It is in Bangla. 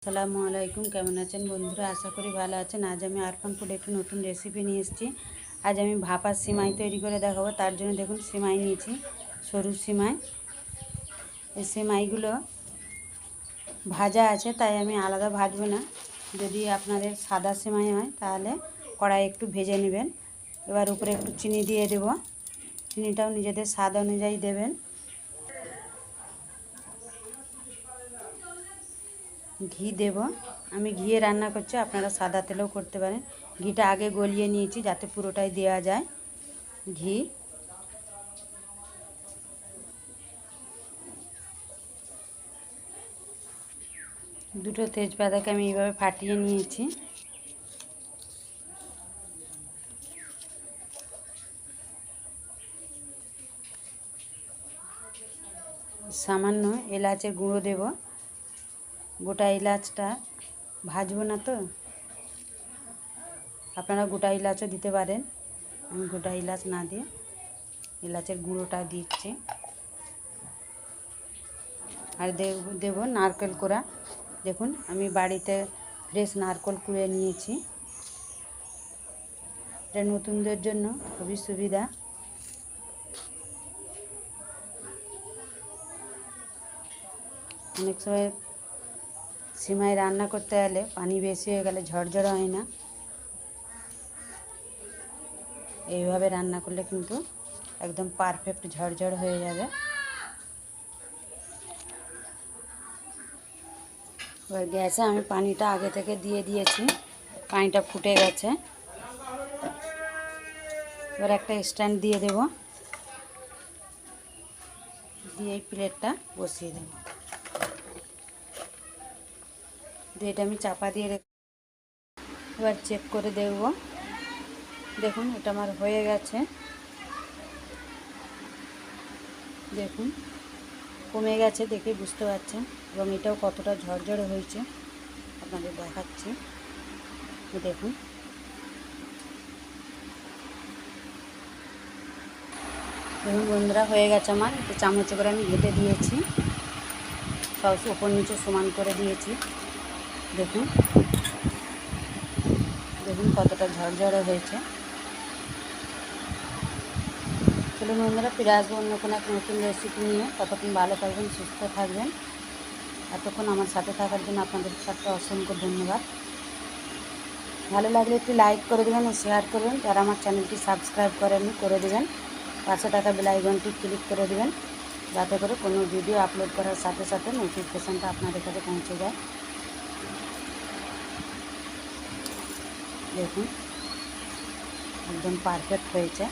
আসসালামু আলাইকুম। কেমন আছেন বন্ধুরা? আশা করি ভালো আছেন। আজ আমি আরফান ফুড একটি নতুন রেসিপি নিয়ে এসেছি। আজ আমি ভাপা সিমাই তৈরি করে দেখাবো। তার জন্য দেখুন সিমাই নিয়েছি, সরু সিমাই। এই সিমাইগুলো ভাজা আছে, তাই আমি আলাদা ভাজবো না। যদি আপনাদের সাদা সিমাই হয় তাহলে কড়াই একটু ভেজে নেবেন। এবার উপরে একটু চিনি দিয়ে দেব। চিনিটাও নিজেদের স্বাদ অনুযায়ী দেবেন। ঘি দেব। আমি ঘিয়ে রান্না করছি, আপনারা সাদা তেলেও করতে পারেন। ঘিটা আগে গলিয়ে নিয়েছি যাতে পুরোটাই দেওয়া যায় ঘি। দুটো তেজপাতাকে আমি এইভাবে ফাটিয়ে নিয়েছি। সামান্য এলাচের গুঁড়ো দেব। গোটা এলাচটা ভাজবো না তো, আপনারা গোটা এলাচও দিতে পারেন। আমি গোটা এলাচ না দিয়ে এলাচের গুঁড়োটা দিচ্ছি। আর দেব নারকেল কোড়া। দেখুন আমি বাড়িতে ফ্রেশ নারকেল কুড়ে নিয়েছি। এটা নতুনদের জন্য খুবই সুবিধা। অনেক সময় সিমাই রান্না করতে গেলে পানি বেশি হয়ে গেলে ঝরঝরে হয় না। এইভাবে রান্না করলে কিন্তু একদম পারফেক্ট ঝরঝর হয়ে যাবে। এবার গ্যাসে আমি পানিটা আগে থেকে দিয়ে দিয়েছি, পানিটা ফুটে গেছে। এবার একটা স্ট্যান্ড দিয়ে দেব, দিয়ে এই প্লেটটা বসিয়ে দেব। দিয়ে এটা আমি চাপা দিয়ে এবার চেক করে দেখব। দেখুন এটা আমার হয়ে গেছে। দেখুন কমে গেছে, দেখে বুঝতে পারছেন। এবং এটাও কতটা ঝরঝরে হয়েছে আপনাদের দেখাচ্ছি। দেখুন দেখুন বন্ধুরা, হয়ে গেছে আমার। একটু চামচে করে আমি ঘেটে দিয়েছি, সব উপর নিচে সমান করে দিয়েছি। দেখুন দেখুন কতটা ঝরঝরে হয়েছে। চলুন বন্ধুরা, ফিরে আসবো অন্য কোনো এক নতুন রেসিপি নিয়ে। ততক্ষণ ভালো থাকবেন, সুস্থ থাকবেন। এতক্ষণ আমার সাথে থাকার জন্য আপনাদের সাথে অসংখ্য ধন্যবাদ। ভালো লাগলে একটু লাইক করে দেবেন ও শেয়ার করবেন। যারা আমার চ্যানেলটি সাবস্ক্রাইব করেননি করে দেবেন। পাশে থাকা বেল আইকনটি ক্লিক করে দেবেন, যাতে করে কোনো ভিডিও আপলোড করার সাথে সাথে নোটিফিকেশানটা আপনাদের কাছে পৌঁছে যায়। দেখুন একদম পারফেক্ট হয়েছে।